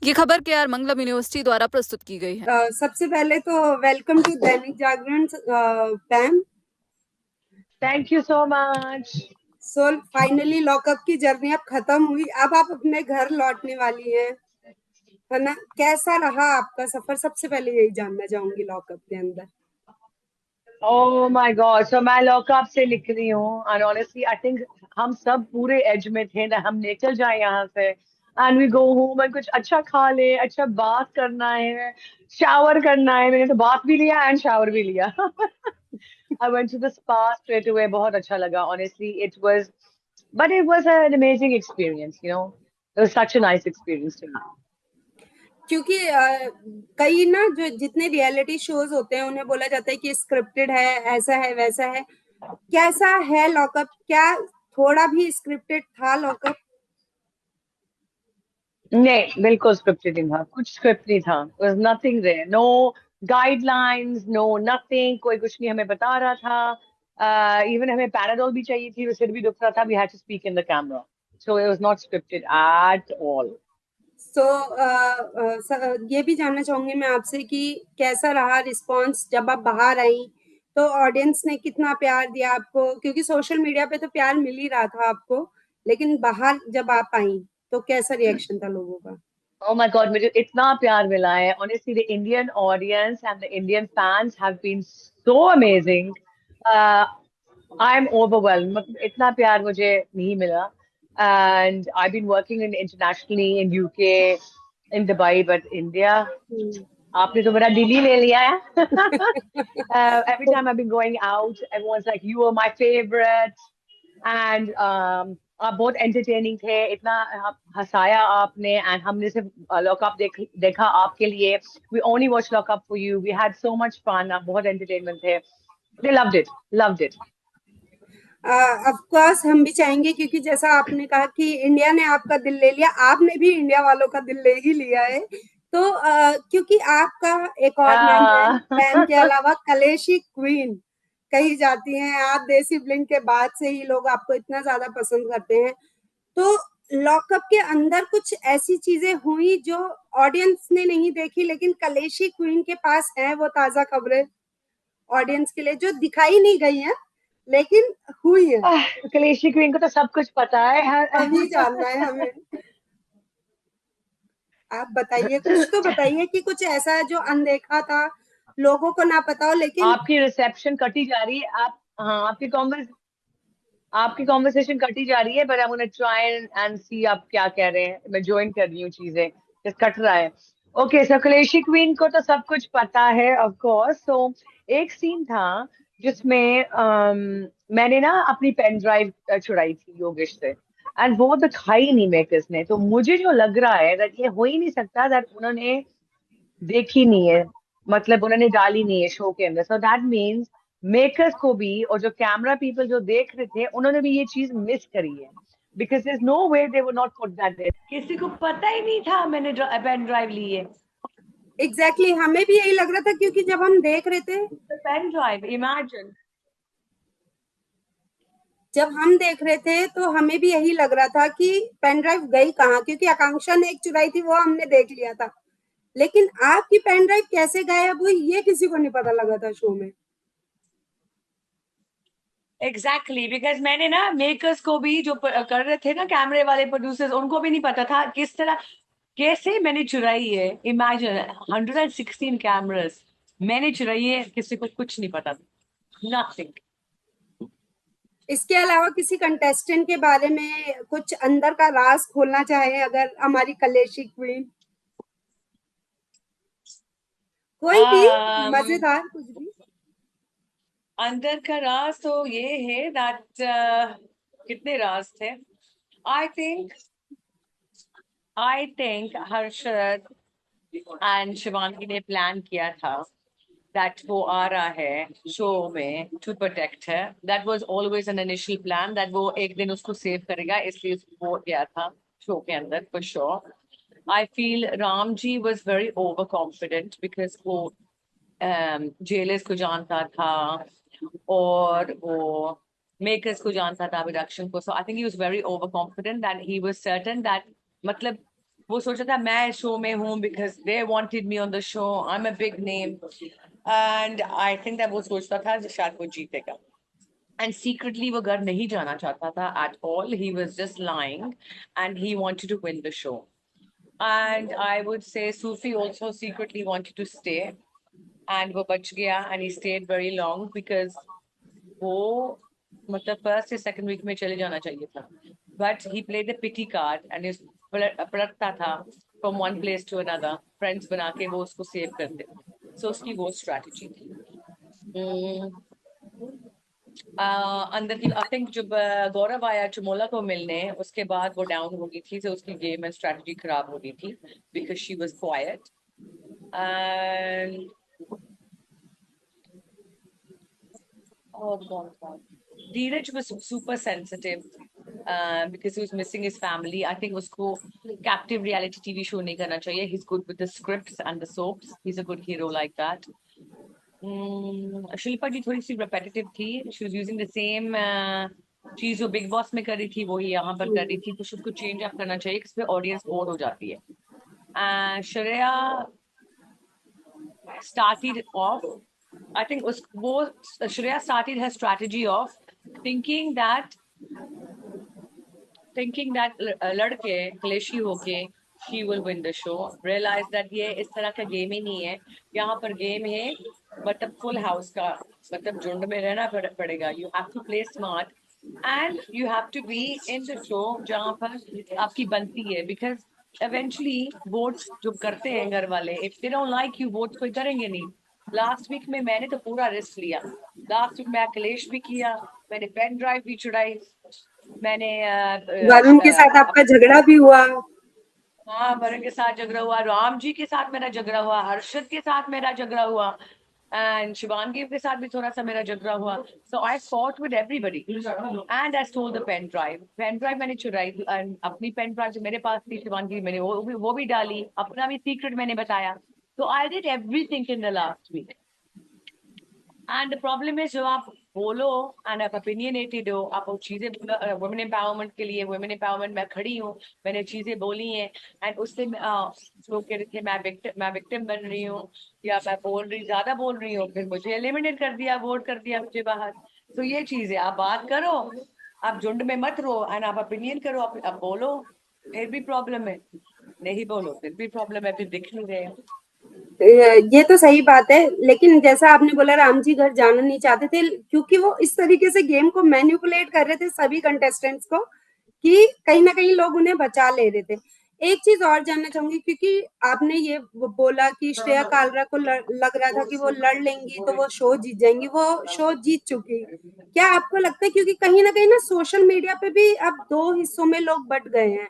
ये खबर केआर मंगलम यूनिवर्सिटी द्वारा प्रस्तुत की गई है। सबसे पहले तो वेलकम टू दैनिक जागरण पैम। Thank you so much. So finally lockup की जर्नी अब खत्म हुई, अब आप अपने घर लौटने वाली हैं, है ना? कैसा रहा आपका सफर? सबसे पहले यही जानना चाहूंगी लॉकअप के अंदर। ओह माय गॉड, सो मैं लॉकअप से लिख रही हूँ एंड ऑनेस्टली आई थिंक हम सब पूरे एज में थे ना, हम निकल जाए यहाँ से and we go home and कुछ अच्छा खा ले, अच्छा बात करना है, शावर करना है। मैंने तो बात भी लिया एंड शावर भी लिया। I went to the spa straight away, बहुत अच्छा लगा honestly. It was an amazing experience, you know, it was such a nice experience to me. क्योंकि कई ना जो जितने रियलिटी शोज होते हैं उन्हें बोला जाता है कि स्क्रिप्टेड है, ऐसा है वैसा है। कैसा है लॉकअप? क्या थोड़ा भी स्क्रिप्टेड था लॉकअप? नहीं, बिल्कुल स्क्रिप्टेड नहीं था, कुछ स्क्रिप्ट नहीं था। Was nothing there, no guidelines, no nothing, कोई कुछ नहीं हमें बता रहा था। इवन हमें पैराडोल भी चाहिए थी, सिर भी दुख रहा था, we had to speak in the camera, so it was not scripted at all. So ये भी जानना चाहूंगी मैं आपसे कि कैसा रहा रिस्पांस जब आप बाहर आई? तो ऑडियंस ने कितना प्यार दिया आपको? क्योंकि सोशल मीडिया पे तो प्यार मिल ही रहा था आपको, लेकिन बाहर जब आप आई तो कैसा रिएक्शन था लोगों का? Oh my God, मुझे इतना प्यार मिला है। Honestly, the Indian audience and the Indian fans have been so amazing. Uh, I'm overwhelmed. मतलब इतना प्यार मुझे नहीं मिला. And I've been working internationally in UK, in Dubai, but India, आपने तो मेरा दिल ही ले लिया है. Every time I've been going out, everyone's like, "You are my favorite." And आप बहुत एंटरटेनिंग थे, इतना हंसाया आपने, एंड हमने सिर्फ लॉकअप देखा आपके लिए। We only watch Lock Up for you, we had so much fun, आप बहुत एंटरटेनमेंट थे। They loved it, loved it. Of course हम भी चाहेंगे, क्योंकि जैसा आपने कहा कि इंडिया ने आपका दिल ले लिया, आपने भी इंडिया वालों का दिल ले ही लिया है। तो क्योंकि आपका एक और नाम है पैम के अलावा कलेशी क्वीन कही जाती हैं आप। देसी ब्लिंग के बाद से ही लोग आपको इतना ज्यादा पसंद करते हैं। तो लॉकअप के अंदर कुछ ऐसी चीजें हुई जो ऑडियंस ने नहीं देखी, लेकिन कलेशी क्वीन के पास है वो ताजा खबरें ऑडियंस के लिए जो दिखाई नहीं गई हैं लेकिन हुई है। कलेशी क्वीन को तो सब कुछ पता है। अभी जानना है हमें। आप बताइए, कुछ तो बताइए कि कुछ ऐसा है जो अनदेखा था, लोगों को ना पता हो। लेकिन आपकी रिसेप्शन कटी जा रही है, आप, हाँ, आपकी कॉन्वर्सेशन कटी जा रही है, but I gonna try and see आप क्या कह रहे हैं। मैं ज्वाइन कर रही हूँ चीजें, जस्ट कट रहा है। ओके, सो कलेशी क्वीन को तो सब कुछ पता है ऑफ कोर्स। सो एक सीन था जिसमें मैंने ना अपनी पेन ड्राइव चुराई थी योगेश से, एंड वो दिखाई नहीं मेकर्स ने। तो मुझे जो लग रहा है दैट ये हो ही नहीं सकता दैट उन्होंने देखी नहीं है, मतलब उन्होंने डाली नहीं है शो के अंदर। सो दैट मीन्स मेकर्स को भी और जो कैमरा पीपल जो देख रहे थे उन्होंने भी ये चीज मिस करी है, because there is no way they would not put that there. किसी को पता ही नहीं था मैंने पेन ड्राइव ली है। एग्जैक्टली हमें भी यही लग रहा था, क्योंकि जब हम देख रहे थे, पेन ड्राइव, इमेजिन, जब हम देख रहे थे तो हमें भी यही लग रहा था कि पेन ड्राइव गई कहाँ, क्योंकि आकांक्षा ने एक चुराई थी वो हमने देख लिया था। लेकिन आपकी पेन ड्राइव कैसे गायब हुई ये किसी को नहीं पता लगा था शो में। एग्जैक्टली, बिकॉज मैंने ना मेकर्स को भी जो कर रहे थे ना कैमरे वाले प्रोड्यूसर्स, उनको भी नहीं पता था किस तरह कैसे मैंने चुराई है। इमेजिन 116 कैमरास मैंने चुराई है, किसी को कुछ नहीं पता था, नथिंग। इसके अलावा किसी कंटेस्टेंट के बारे में कुछ अंदर का राज खोलना चाहे अगर हमारी कलेशी क्वीन, कोई भी मजेदार कुछ भी? अंदर का राज तो ये है दैट कितने राज थे। I think Harshad and Shivangi ने प्लान किया था दैट वो आ रहा है शो में टू प्रोटेक्ट है। That was always an initial plan that वो एक दिन उसको सेव करेगा, इसलिए उसको वो गया था शो के अंदर for sure. I feel Ram ji was very over confident because वो जेलर्स को जानता था और वो मेकर्स को जानता था, प्रोडक्शन को। So I think he was very over confident that he was certain that, मतलब वो सोचा था मैं शो में हूँ because they wanted me on the show, I'm a big name, and I think that वो सोचता था कि शायद वो जीतेगा, and secretly वो घर नहीं जाना चाहता था at all. He was just lying and he wanted to win the show. And I would say Sufi also secretly wanted to stay, and वो बच गया, and he stayed very long because वो मतलब फर्स्ट या second week में चले जाना चाहिए था, but he played the pity card and इस पलटता था from one place to another, friends बना के वो उसको सेव करते, सो उसकी वो स्ट्रैटेजी थी। अंदर की आई थिंक जब गौरव आया चमोला को मिलने, उसके बाद वो डाउन हो गई थी, तो उसकी गेम एंड स्ट्रैटेजी खराब हो गई थी because she was quiet and Dheeraj was super sensitive because he was missing his family. I think उसको captive reality TV show नहीं करना चाहिए. He's good with the scripts and the soaps. He's a good hero like that. Shilpa जी थोड़ी सी repetitive थी. She was using the same चीज जो Big Boss में कर रही थी वही यहाँ पर कर रही थी, कुछ उसको change up करना चाहिए इसमें audience bored हो जाती है. Shreya started off, I think Shreya started her strategy of thinking that लड़के क्लेशी होके she will win the show, realize that ये इस तरह का गेम ही नहीं है, यहाँ पर गेम है मतलब फुल हाउस का, मतलब झुंड में रहना पड़ेगा, you have to play smart and you have to be in the show जहाँ पर आपकी बनती है, because eventually votes जो करते हैं घर वाले, if they don't like you votes कोई करेंगे नहीं। लास्ट वीक में मैंने तो पूरा रिस्क लिया, लास्ट वीक मैं अखिलेश भी किया, मैंने पेन ड्राइव भी चुराई, मैंने वरुण के साथ आपका झगड़ा भी हुआ। हाँ, वरुण के साथ झगड़ा हुआ, राम जी के साथ मेरा झगड़ा हुआ, हर्षद के साथ मेरा झगड़ा हुआ एंड शिवांगी के साथ भी थोड़ा सा मेरा झगड़ा हुआ, so I fought with everybody and I stole the pen drive मैंने चुराई, अपनी पेन ड्राइव जो मेरे पास थी शिवांगी मैंने वो भी डाली, अपना भी सीक्रेट मैंने बताया, तो I did everything in the last week. And the problem है जब आप बोलो एंड आप ओपिनियनेटेड हो, आप वो चीजें वुमेन एम्पावरमेंट के लिए, वुमेन एम्पावरमेंट मैं खड़ी हूँ, मैंने चीजें बोली हैं एंड उससे लोग कह रहे थे मैं विक्टिम बन रही हूँ या मैं ज्यादा बोल रही हूँ, फिर मुझे एलिमिनेट कर दिया, वोट कर दिया मुझे बाहर। तो ये चीज है, आप बात करो, आप झुंड में मत रहो एंड आप ओपिनियन करो, आप बोलो फिर भी प्रॉब्लम है, नहीं बोलो फिर भी प्रॉब्लम है, फिर दिख नहीं रहे। ये तो सही बात है, लेकिन जैसा आपने बोला राम जी घर जाना नहीं चाहते थे क्योंकि वो इस तरीके से गेम को मैनिपुलेट कर रहे थे सभी कंटेस्टेंट्स को कि कहीं ना कहीं लोग उन्हें बचा ले रहे थे। एक चीज और जानना चाहूंगी, क्योंकि आपने ये बोला कि श्रेया कालरा को लग रहा था कि वो लड़ लेंगी तो वो शो जीत जाएंगी, वो शो जीत चुकी। क्या आपको लगता है, क्योंकि कहीं ना सोशल मीडिया पे भी अब दो हिस्सों में लोग बट गए हैं,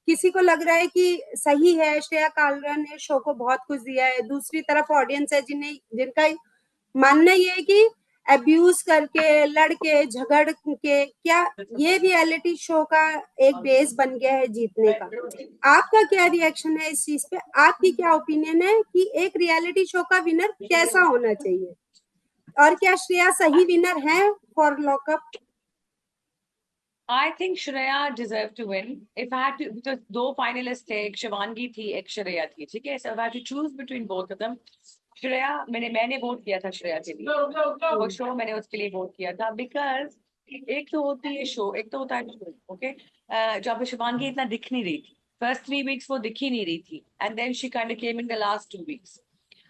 किसी को लग रहा है कि सही है श्रेया कालरा ने शो को बहुत कुछ दिया है, दूसरी तरफ ऑडियंस है जिनका मानना ये है कि अब्यूज करके लड़के झगड़ के क्या ये रियलिटी शो का एक बेस बन गया है जीतने का। आपका क्या रिएक्शन है इस चीज पे, आपकी क्या ओपिनियन है कि एक रियलिटी शो का विनर कैसा होना चाहिए, और क्या श्रेया सही विनर है for lockup? I think Shreya deserved to win. If I had to, because दो finalists थे, एक शिवांगी थी, एक श्रेया थी, ठीक है? So if I had to choose between both of them, Shreya मैंने वोट किया था श्रेया के लिए, वो शो मैंने उसके लिए वोट किया था, बिकॉज एक तो होती है शो, एक तो होता है शो, ओके? जब शिवांगी इतना दिख नहीं रही थी, फर्स्ट 3 weeks वो दिख ही नहीं रही थी, and then she kind of came in the last 2 weeks,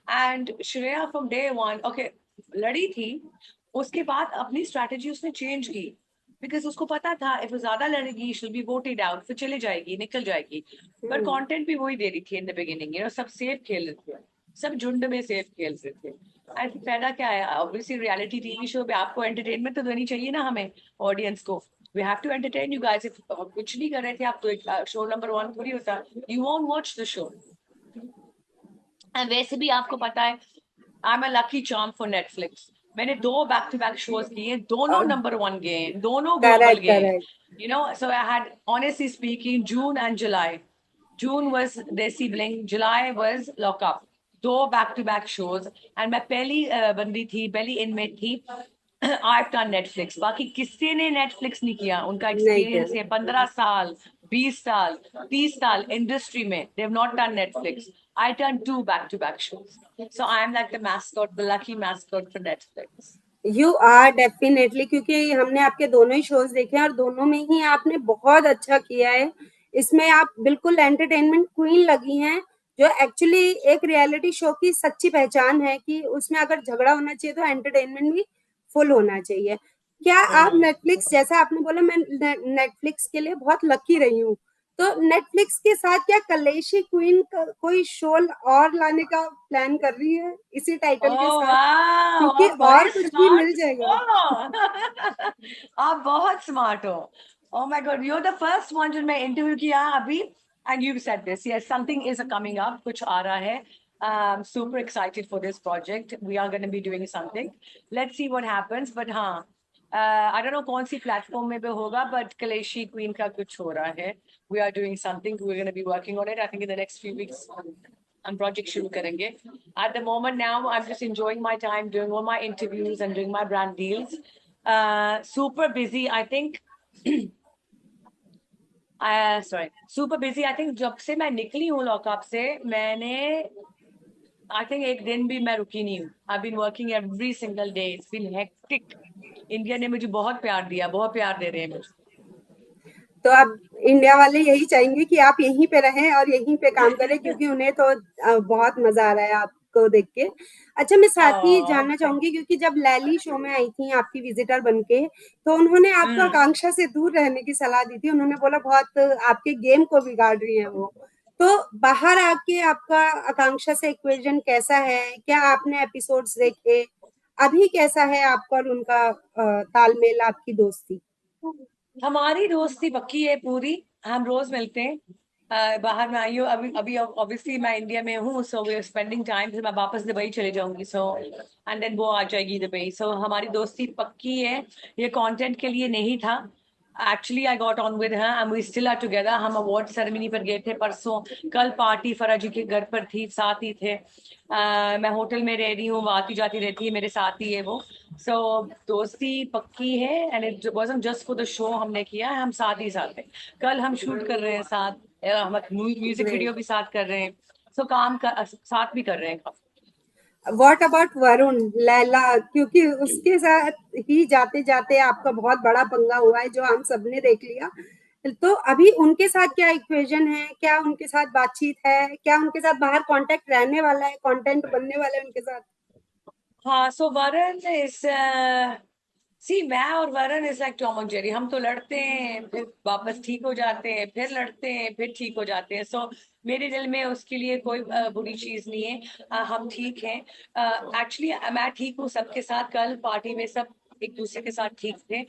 and Shreya from day 1 okay लड़ी थी, उसके बाद अपनी स्ट्रैटेजी उसने चेंज की, बिकॉज उसको पता था इफ वो ज्यादा लड़ेगी she will be voted out, फिर चले जाएगी, निकल जाएगी, पर कंटेंट भी वही दे रही थी in the beginning, you know, सब सेफ खेल रहे थे, सब झुंड में सेफ खेल रहे थे, एंड फायदा क्या है, ऑब्वियसली रियलिटी टीवी शो पे आपको एंटरटेनमेंट तो देनी चाहिए ना हमें, ऑडियंस को, we have to entertain you guys, if कुछ नहीं कर रहे थे आप तो एक शो नंबर 1 थोड़ी होता, you won't watch the show. And वैसे भी आपको पता है I am a lucky charm for Netflix, मैंने 2 बैक टू बैक शोज किए, दोनों नंबर 1 गए, दोनों ग्लोबल गए, you know, so I had, honestly speaking, June and July. June was Desi Bling, July was Lock Up, 2 back to back shows, and मैं पहली बंदी थी, पहली इनमेट थी I've done Netflix, बाकी किसी ने Netflix नहीं किया, उनका एक्सपीरियंस है 15 साल 20 साल 30 साल इंडस्ट्री में, they have not done Netflix. I done 2 back-to-back shows. So I am like the mascot, the lucky mascot for Netflix. You are definitely, क्योंकि हमने आपके दोनों ही शोज देखे हैं और दोनों में ही आपने बहुत अच्छा किया है। इसमें आप बिल्कुल एंटरटेनमेंट क्वीन लगी हैं, जो एक्चुअली एक रियलिटी शो की सच्ची पहचान है कि उसमें अगर झगड़ा होना चाहिए तो एंटरटेनमेंट भी फुल होना चाहिए। क्या आप नेटफ्लिक्स, जैसा आपने बोला, मैं नेटफ्लिक्स के लिए बहुत लकी रही हूँ, तो नेटफ्लिक्स के साथ क्या कलेशी क्वीन का कोई शो और लाने का प्लान कर रही है इसी टाइटल के Oh साथ? wow, क्योंकि आप बड़े और कुछ भी स्मार्ट मिल जाएगा। हो। आप बहुत स्मार्ट हो। Oh my God, you're the first one जो मैं इंटरव्यू किया अभी, and you've said this. Yes, something is coming up, कुछ आ रहा है। Super excited for this project. We are going to be doing something. Let's see what happens. But हाँ, I don't know कौन सी platform में भी होगा, but कलेशी क्वीन का कुछ हो रहा है। We are doing something. We're going to be working on it. I think in the next few weeks. हम project शुरू करेंगे. At the moment now, I'm just enjoying my time doing all my interviews and doing my brand deals. Super busy, I think. Sorry, super busy. I think जब से मैं निकली हूँ lockup से, मैंने I think एक दिन भी मैं रुकी नहीं हूँ. I've been working every single day. It's been hectic. India ने मुझे बहुत प्यार दिया, बहुत प्यार दे रहे हैं मुझे. तो अब इंडिया वाले यही चाहेंगे कि आप यहीं पे रहें और यहीं पे काम करें, क्योंकि उन्हें तो बहुत मजा आ रहा है आपको देख के। अच्छा, मैं साथ ही Oh, जानना चाहूंगी, क्योंकि जब लैली शो में आई थी आपकी विजिटर बनके, तो उन्होंने आपको आकांक्षा से दूर रहने की सलाह दी थी। उन्होंने बोला बहुत आपके गेम को बिगाड़ रही है वो। तो बाहर आके आपका आकांक्षा से इक्वेशन कैसा है? क्या आपने एपिसोड्स देखे? अभी कैसा है आपका और उनका तालमेल, आपकी दोस्ती? हमारी दोस्ती पक्की है पूरी. हम रोज मिलते हैं. बाहर में आई हूँ अभी अभी ऑब्वियसली मैं इंडिया में हूँ, so we are spending time. फिर मैं वापस दुबई चले जाऊंगी, सो एंड देन वो आ जाएगी दुबई. सो हमारी दोस्ती पक्की है. ये कंटेंट के लिए नहीं था. Actually I got on with her and we still are together. हम अवार्ड सेरेमनी पर गए थे परसों. कल पार्टी फरा जी के घर पर थी, साथ ही थे. मैं होटल में रह रही हूँ, वो आती जाती रहती है, मेरे साथ ही है वो. सो दोस्ती पक्की है and it wasn't just for the show. हमने किया है, हम साथ ही साथ हैं. कल हम शूट कर रहे हैं साथ, हम म्यूजिक वीडियो भी साथ कर रहे हैं. सो काम का साथ भी कर रहे हैं. What about Varun, Laila? क्योंकि उसके साथ ही जाते जाते आपका बहुत बड़ा पंगा हुआ है, जो हम सबने देख लिया। तो अभी उनके साथ क्या इक्वेशन है? क्या उनके साथ बातचीत है? क्या उनके साथ बाहर कांटेक्ट रहने वाला है, कंटेंट बनने वाला है उनके साथ? हाँ, सो वरुण इज सी, मैं और वरुण इज लाइक टॉम और जेरी. हम तो लड़ते हैं, फिर वापस ठीक हो जाते हैं, फिर लड़ते हैं, फिर ठीक हो जाते हैं. सो मेरे दिल में उसके लिए कोई बुरी चीज नहीं है. हम ठीक हैं. एक्चुअली मैं ठीक हूँ सबके साथ. कल पार्टी में सब एक दूसरे के साथ ठीक थे.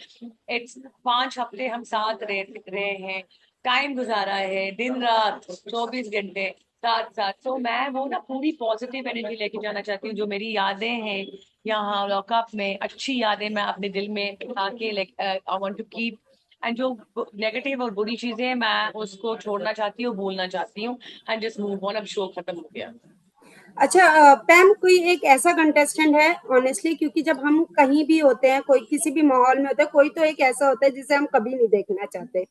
इट्स 5 हफ्ते हम साथ रहे हैं, टाइम गुजारा है, दिन रात 24 घंटे साथ साथ. तो मैं वो ना पूरी पॉजिटिव एनर्जी लेके जाना चाहती हूँ. जो मेरी यादें हैं यहाँ लॉकअप में, अच्छी यादें मैं अपने दिल में आके like I want to keep. And जो नेगेटिव और बुरी चीजें हैं, मैं उसको छोड़ना चाहती हूँ, भूलना चाहती हूँ एंड जस्ट मूव ऑन. अब शो खत्म हो गया. अच्छा पैम, कोई एक ऐसा कंटेस्टेंट है ऑनेस्टली, क्योंकि जब हम कहीं भी होते हैं, कोई किसी भी माहौल में होता है, कोई तो एक ऐसा होता है जिसे हम कभी नहीं देखना चाहते?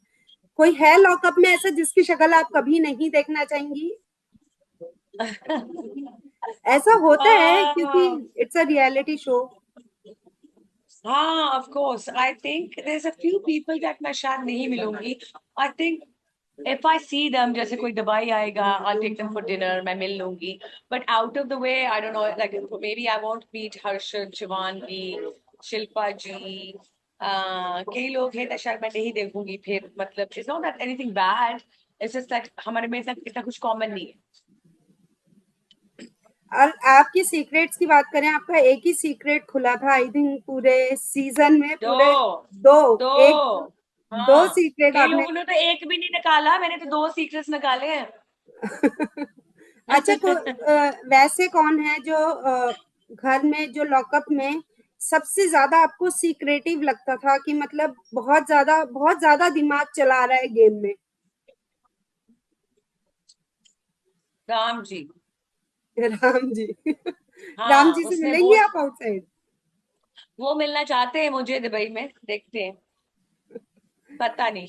कोई है लॉकअप में ऐसा जिसकी शक्ल आप कभी नहीं देखना चाहेंगी? ऐसा होता है क्योंकि इट्स अ रियलिटी शो. हाँ, of course. I think there's a few people that मैं शायद नहीं मिलूंगी. I think if I see them, जैसे कोई दुबई आएगा, I'll take them for dinner, मैं मिल लूंगी. But out of the way, I don't know, like maybe I won't meet Harshad, Shivangi, Shilpa जी. कई लोग हैं तो शायद मैं नहीं देखूंगी फिर. मतलब it's not that anything bad. It's just that हमारे में इतना कुछ कॉमन नहीं है. और आपकी सीक्रेट्स की बात करें, आपका एक ही सीक्रेट खुला था आई थिंक पूरे सीजन में, पूरे दो एक दो हाँ, सीक्रेट कई आपने. लोगों ने तो एक भी नहीं निकाला, मैंने तो 2 सीक्रेट्स निकाले हैं. अच्छा, वैसे कौन है जो घर में, जो लॉकअप में सबसे ज्यादा आपको सीक्रेटिव लगता था कि मतलब बहुत ज्यादा दिमाग चला रहा है गेम में? राम जी. राम जी. राम हाँ, जी से उसने मिलेंगे बहुत, आप आउटसाइड? वो मिलना चाहते हैं मुझे दुबई में, देखते हैं, पता नहीं.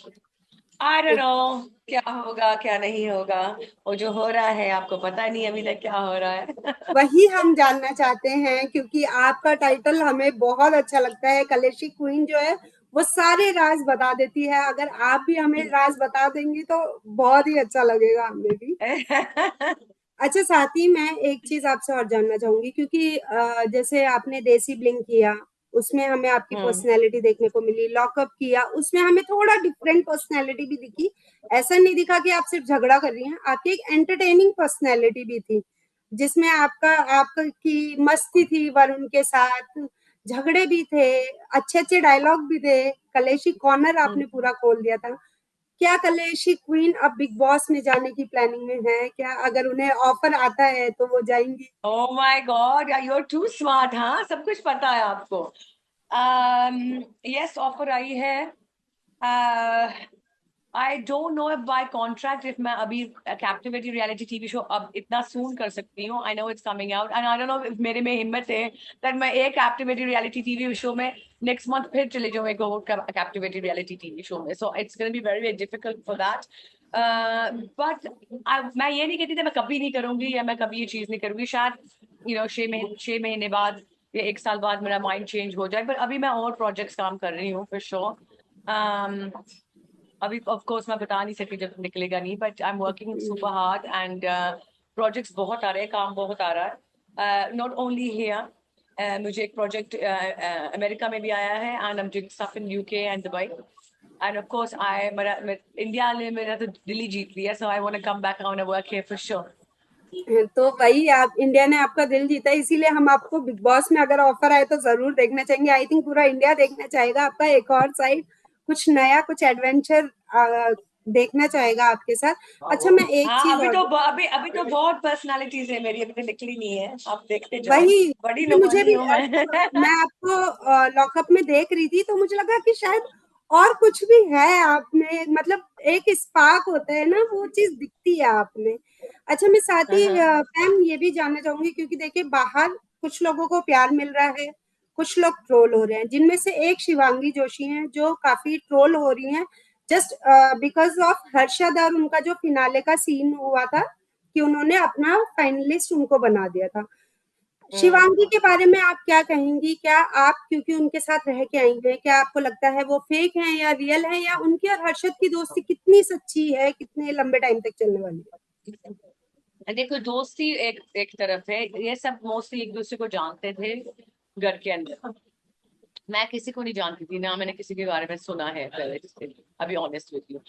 I don't know क्या होगा क्या नहीं होगा, और जो हो रहा है आपको पता नहीं अभी तक क्या हो रहा है। वही हम जानना चाहते हैं, क्योंकि आपका टाइटल हमें बहुत अच्छा लगता है। कलेशी क्वीन जो है वो सारे राज बता देती है। अगर आप भी हमें राज बता देंगी तो बहुत ही अच्छा लगेगा हमें भी। अच्छा, साथ ही मैं एक चीज आपसे और जानना चाहूंगी, क्योंकि जैसे आपने देसी ब्लिंग किया, उसमें हमें आपकी हम्म। पर्सनैलिटी देखने को मिली। लॉकअप किया, उसमें हमें थोड़ा डिफरेंट पर्सनैलिटी भी दिखी। ऐसा नहीं दिखा कि आप सिर्फ झगड़ा कर रही हैं, आपकी एक एंटरटेनिंग पर्सनैलिटी भी थी, जिसमें आपका आपकी मस्ती थी वरुण के साथ, झगड़े भी थे, अच्छे अच्छे डायलॉग भी थे। कलेशी कॉर्नर आपने पूरा खोल दिया था। क्या कलेशी क्वीन अब बिग बॉस में जाने की प्लानिंग में है क्या? अगर उन्हें ऑफर आता है तो वो जाएंगी? Oh my God, you're too smart, हाँ सब कुछ पता है आपको। Yes, ऑफर आई है। I don't know if by contract if मैं अभी कैप्टिवेटी रियलिटी टीवी शो अब इतना सून कर सकती हूँ। I know it's coming out and I don't know if मेरे में हिम्मत है that मैं एक कैप्टिवेटी रियलिटी टीवी शो में next month फिर चले जाऊँ एक और कैप्टिवेटी रियलिटी टीवी शो में। So it's going to be very very difficult for that. But मैं ये नहीं कहती थी मैं कभी नहीं करूंगी या मैं कभी ये चीज नहीं करूंगी। शायद 6 महीने बाद या 1 साल बाद मेरा माइंड चेंज हो जाए, पर अभी मैं और प्रोजेक्ट्स काम कर रही हूँ for sure. अभी ऑफ कोर्स मैं बता नहीं सकती जब निकलेगा नहीं, but I am working super hard and projects बहुत आ रहे हैं, काम बहुत आ रहा है। नॉट ओनली हियर, मुझे एक प्रोजेक्ट अमेरिका में भी आया है and I am doing stuff in UK and Dubai. And of course I मेरा इंडिया ने मेरा तो दिल्ली जीत लिया, so I want to come back I want to work here for sure. तो वही, आप इंडिया ने आपका दिल जीता, इसीलिए हम आपको बिग बॉस में अगर ऑफर आए तो जरूर देखना चाहेंगे। आई थिंक पूरा इंडिया देखना चाहेगा आपका एक और साइड, कुछ नया, कुछ एडवेंचर देखना चाहेगा आपके साथ। अच्छा, मैं एक हाँ चीज अभी और, तो अभी तो बहुत पर्सनालिटीज है मेरी, अभी तो निकली नहीं है, आप देखते जाओ। वही बड़ी मुझे लोबानी भी हूँ मैं। मैं आपको लॉकअप में देख रही थी तो मुझे लगा कि शायद और कुछ भी है आप में, मतलब एक स्पार्क होता है ना, वो चीज दिखती है आप में। अच्छा, मैं साथ ही हाँ। मैम ये भी जानना चाहूंगी, क्योंकि देखिए बाहर कुछ लोगों को प्यार मिल रहा है, कुछ लोग ट्रोल हो रहे हैं, जिनमें से एक शिवांगी जोशी हैं जो काफी ट्रोल हो रही हैं, जस्ट बिकॉज ऑफ हर्षद और उनका जो फिनाले का सीन हुआ था कि उन्होंने अपना फाइनलिस्ट उनको बना दिया था। हम्म। शिवांगी के बारे में आप क्या कहेंगी? क्या आप, क्योंकि उनके साथ रह के आई हैं, क्या आपको लगता है वो फेक है या रियल है, या उनकी और हर्षद की दोस्ती कितनी सच्ची है, कितने लंबे टाइम तक चलने वाली देखो दोस्ती एक एक तरफ है, ये सब मोस्टली एक दूसरे को जानते थे घर के अंदर। मैं किसी को नहीं जानती थी ना, मैंने किसी के बारे में सुना है पहले से। अभी ऑनेस्ट विद यू,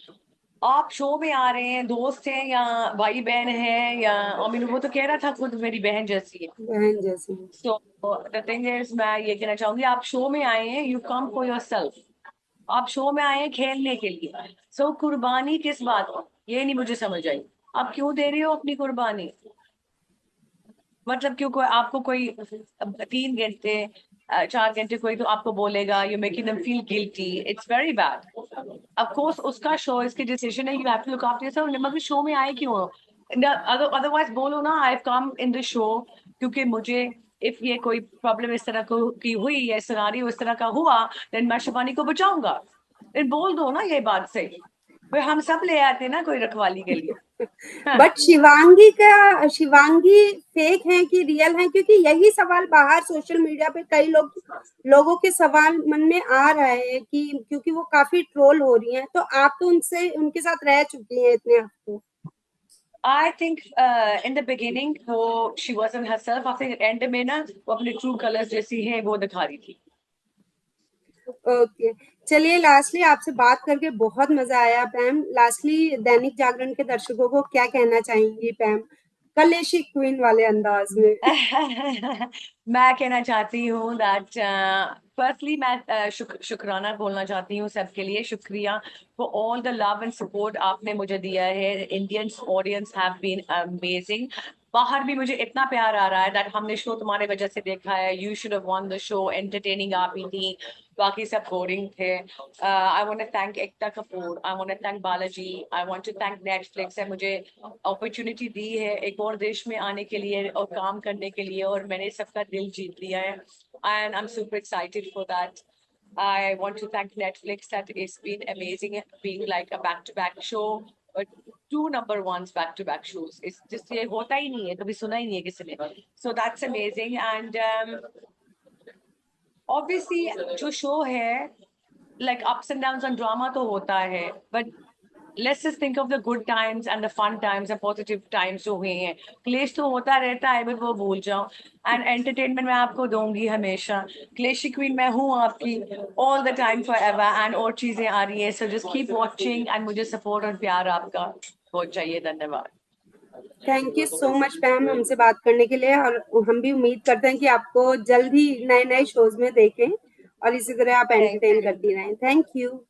आप शो में आ रहे हैं, दोस्त हैं या भाई बहन है या आई मीन वो तो कह रहा था खुद मेरी बहन जैसी है। है बहन जैसी? सो द थिंग इज मैं ये कहना चाहूंगी, आप शो में आए हैं, you come for your self. आप शो में आए हैं खेलने के लिए, सो कुर्बानी किस बात की ये नहीं मुझे समझ आई। आप क्यों दे रहे हो अपनी कुर्बानी? मतलब क्यों कोई आपको कोई 3 घंटे 4 घंटे कोई तो आपको बोलेगा, you making them feel guilty, it's very bad. Of course उसका शो, इसकी डिसीजन है, you have to look after yourself. मगर शो में आए क्यों हो? अदरवाइज बोलो ना I have come in the show क्योंकि मुझे इफ ये कोई प्रॉब्लम इस तरह को की हुई या सिनारियो इस तरह का हुआ, देन मैं शिवानी को बचाऊंगा। फिर बोल दो ना ये बात से, फिर हम सब ले आते ना कोई रखवाली के लिए। हाँ। बट शिवांगी फेक है कि रियल है? क्योंकि यही सवाल बाहर सोशल मीडिया पे कई लोगों के सवाल मन में आ रहा है कि क्योंकि वो काफी ट्रोल हो रही हैं, तो आप तो उनसे उनके साथ रह चुकी हैं इतने हफ्तों। I think in the beginning वो she wasn't herself, I think end में ना वो अपने true colors जैसी है वो दिखा रही थी। ओके, चलिए, लास्टली आपसे बात करके बहुत मजा आया पैम। लास्टली दैनिक जागरण के दर्शकों को क्या कहना चाहेंगी पैम, कलेशी क्वीन वाले अंदाज में? मैं कहना चाहती हूँ दैट फर्स्टली मैं शुक्राना बोलना चाहती हूँ सबके लिए, शुक्रिया for all the love and support आपने मुझे दिया है। Indian audience have been amazing. बाहर भी मुझे इतना प्यार आ रहा है दैट हमने शो तुम्हारे वजह से देखा है, you should have won the show, entertaining आप ही थी, बाकी सब बोरिंग थे। I want to thank Ekta Kapoor, I want to thank Balaji, I want to thank Netflix है मुझे अपॉर्चुनिटी दी है एक और देश में आने के लिए और काम करने के लिए, और मैंने सबका दिल जीत लिया है and I am super excited for that. I want to thank Netflix that it's been amazing being like a back-to-back show, but 2 number 1s back-to-back shows. It's just ये होता ही नहीं है, कभी सुना ही नहीं है किसी ने. So that's amazing. And obviously जो show है, like ups and downs and drama तो होता है, but let's just think of the good times and the fun times and positive times जो हुए हैं. क्लेश तो होता रहता है, but वो भूल जाओ. And entertainment मैं आपको दूंगी हमेशा. क्लेशी क्वीन मैं हूँ आपकी all the time forever, and और चीजें आ रही है. So just keep watching and मुझे support और प्यार आपका बहुत चाहिए. धन्यवाद. Thank you so much ma'am हमसे बात करने के लिए, और हम भी उम्मीद करते हैं कि आपको जल्द ही नए नए शोज में देखें और इसी तरह आप एंटरटेन करती रहें. Thank you.